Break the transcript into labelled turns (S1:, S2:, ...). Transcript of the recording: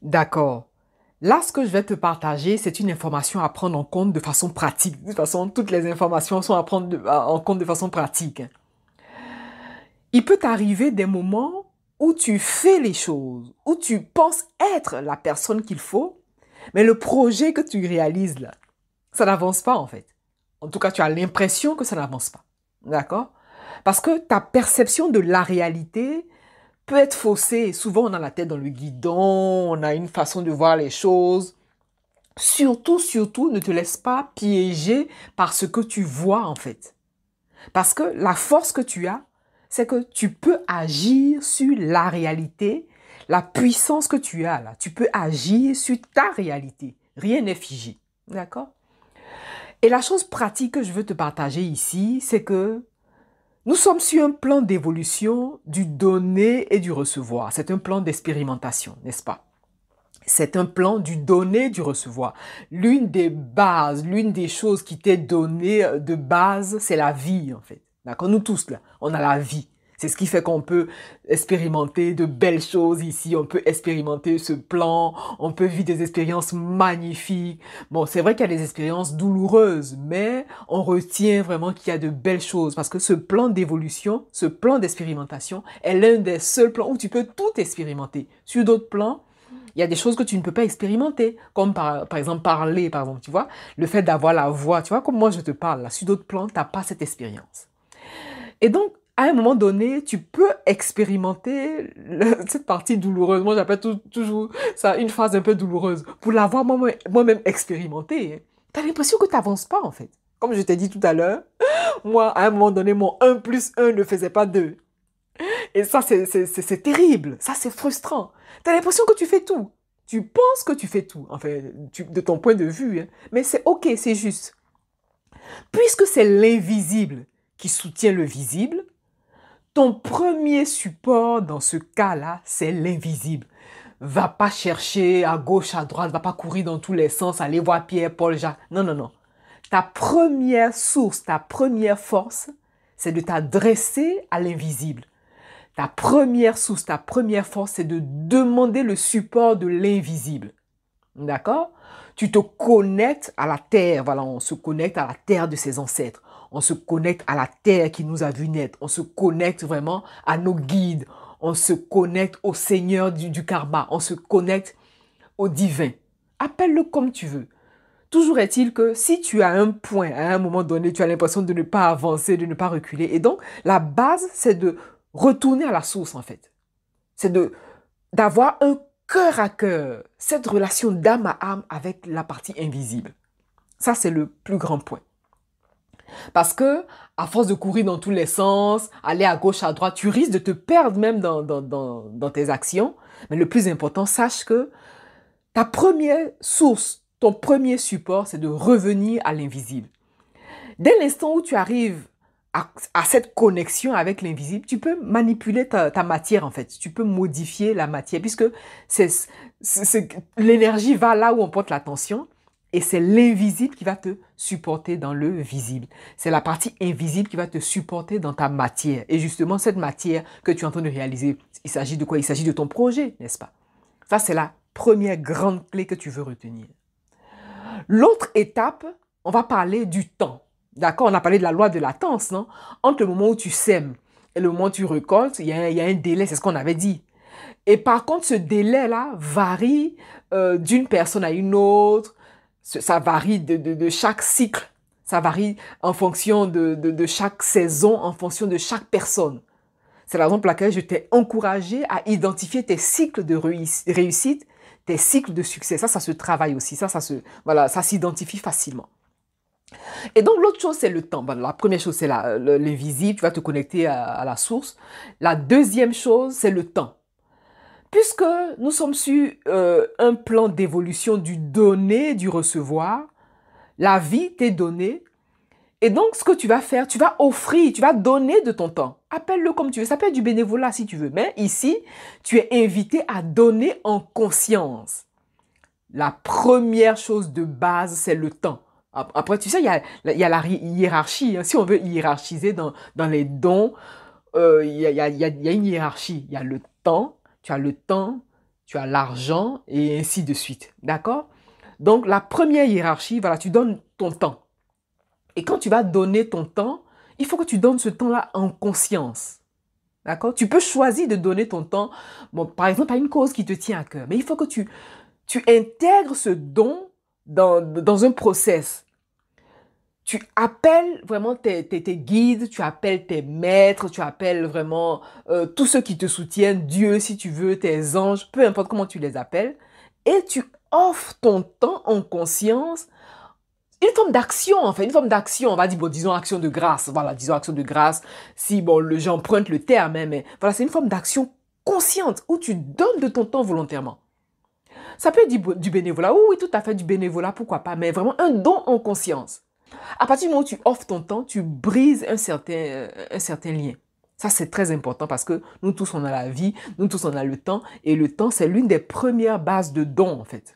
S1: D'accord. Là, ce que je vais te partager, c'est une information à prendre en compte de façon pratique. De toute façon, toutes les informations sont à prendre en compte de façon pratique. Il peut t'arriver des moments où tu fais les choses, où tu penses être la personne qu'il faut, mais le projet que tu réalises là, ça n'avance pas en fait. En tout cas, tu as l'impression que ça n'avance pas. D'accord? Parce que ta perception de la réalité peut être faussée. Souvent, on a la tête dans le guidon, on a une façon de voir les choses. Surtout, ne te laisse pas piéger par ce que tu vois en fait. Parce que la force que tu as, c'est que tu peux agir sur la réalité, la puissance que tu as là. Tu peux agir sur ta réalité. Rien n'est figé. D'accord? Et la chose pratique que je veux te partager ici, c'est que nous sommes sur un plan d'évolution du donner et du recevoir. C'est un plan d'expérimentation, n'est-ce pas? C'est un plan du donner, du recevoir. L'une des bases, l'une des choses qui t'est donnée de base, c'est la vie, en fait. D'accord? Nous tous, là, on a la vie. C'est ce qui fait qu'on peut expérimenter de belles choses ici. On peut expérimenter ce plan. On peut vivre des expériences magnifiques. Bon, c'est vrai qu'il y a des expériences douloureuses, mais on retient vraiment qu'il y a de belles choses parce que ce plan d'évolution, ce plan d'expérimentation est l'un des seuls plans où tu peux tout expérimenter. Sur d'autres plans, il y a des choses que tu ne peux pas expérimenter, comme par exemple parler, par exemple, tu vois, le fait d'avoir la voix, tu vois, comme moi je te parle, là, sur d'autres plans, tu n'as pas cette expérience. Et donc, à un moment donné, tu peux expérimenter cette partie douloureuse. Moi, j'appelle toujours ça une phase un peu douloureuse. Pour l'avoir moi-même expérimenté, tu as l'impression que tu n'avances pas, en fait. Comme je t'ai dit tout à l'heure, moi, à un moment donné, mon un plus un ne faisait pas 2. Et ça, c'est terrible. Ça, c'est frustrant. Tu as l'impression que tu fais tout. Tu penses que tu fais tout, enfin, de ton point de vue. Hein. Mais c'est OK, c'est juste. Puisque c'est l'invisible qui soutient le visible, ton premier support dans ce cas-là, c'est l'invisible. Va pas chercher à gauche, à droite, va pas courir dans tous les sens, aller voir Pierre, Paul, Jacques. Non, non, non. Ta première source, ta première force, c'est de t'adresser à l'invisible. Ta première source, ta première force, c'est de demander le support de l'invisible. D'accord? Tu te connectes à la terre. Voilà, on se connecte à la terre de ses ancêtres. On se connecte à la terre qui nous a vu naître. On se connecte vraiment à nos guides. On se connecte au Seigneur du karma. On se connecte au divin. Appelle-le comme tu veux. Toujours est-il que si tu as un point, à un moment donné, tu as l'impression de ne pas avancer, de ne pas reculer. Et donc, la base, c'est de retourner à la source, en fait. C'est d'avoir un cœur à cœur, cette relation d'âme à âme avec la partie invisible. Ça, c'est le plus grand point. Parce que, à force de courir dans tous les sens, aller à gauche, à droite, tu risques de te perdre même dans tes actions. Mais le plus important, sache que ta première source, ton premier support, c'est de revenir à l'invisible. Dès l'instant où tu arrives à cette connexion avec l'invisible, tu peux manipuler ta matière en fait. Tu peux modifier la matière puisque l'énergie va là où on porte l'attention et c'est l'invisible qui va te supporter dans le visible. C'est la partie invisible qui va te supporter dans ta matière. Et justement, cette matière que tu es en train de réaliser, il s'agit de quoi? Il s'agit de ton projet, n'est-ce pas? Ça, c'est la première grande clé que tu veux retenir. L'autre étape, on va parler du temps. D'accord? On a parlé de la loi de latence, non? Entre le moment où tu sèmes et le moment où tu récoltes, il y a un délai, c'est ce qu'on avait dit. Et par contre, ce délai-là varie d'une personne à une autre. Ça varie de chaque cycle. Ça varie en fonction de chaque saison, en fonction de chaque personne. C'est la raison pour laquelle je t'ai encouragé à identifier tes cycles de réussite, tes cycles de succès. Ça se travaille aussi. Voilà, ça s'identifie facilement. Et donc, l'autre chose, c'est le temps. Bon, la première chose, c'est l'invisible. Tu vas te connecter à la source. La deuxième chose, c'est le temps. Puisque nous sommes sur un plan d'évolution du donner, du recevoir, la vie t'est donnée. Et donc, ce que tu vas faire, tu vas offrir, tu vas donner de ton temps. Appelle-le comme tu veux. Ça peut être du bénévolat si tu veux. Mais ici, tu es invité à donner en conscience. La première chose de base, c'est le temps. Après, tu sais, il y a la hiérarchie. Hein. Si on veut hiérarchiser dans les dons, il y a une hiérarchie. Il y a le temps. Tu as le temps, tu as l'argent et ainsi de suite. D'accord? Donc, la première hiérarchie, voilà, tu donnes ton temps. Et quand tu vas donner ton temps, il faut que tu donnes ce temps-là en conscience. D'accord? Tu peux choisir de donner ton temps, bon, par exemple, à une cause qui te tient à cœur. Mais il faut que tu intègres ce don dans un process. Tu appelles vraiment tes guides, tu appelles tes maîtres, tu appelles vraiment tous ceux qui te soutiennent, Dieu si tu veux, tes anges, peu importe comment tu les appelles, et tu offres ton temps en conscience, une forme d'action en fait, une forme d'action, on va dire, bon, disons action de grâce, voilà, disons action de grâce, si bon, j'emprunte le terme, hein, mais voilà, c'est une forme d'action consciente où tu donnes de ton temps volontairement. Ça peut être du bénévolat, oui, tout à fait du bénévolat, pourquoi pas, mais vraiment un don en conscience. À partir du moment où tu offres ton temps, tu brises un certain lien. Ça, c'est très important parce que nous tous, on a la vie, nous tous, on a le temps. Et le temps, c'est l'une des premières bases de don, en fait.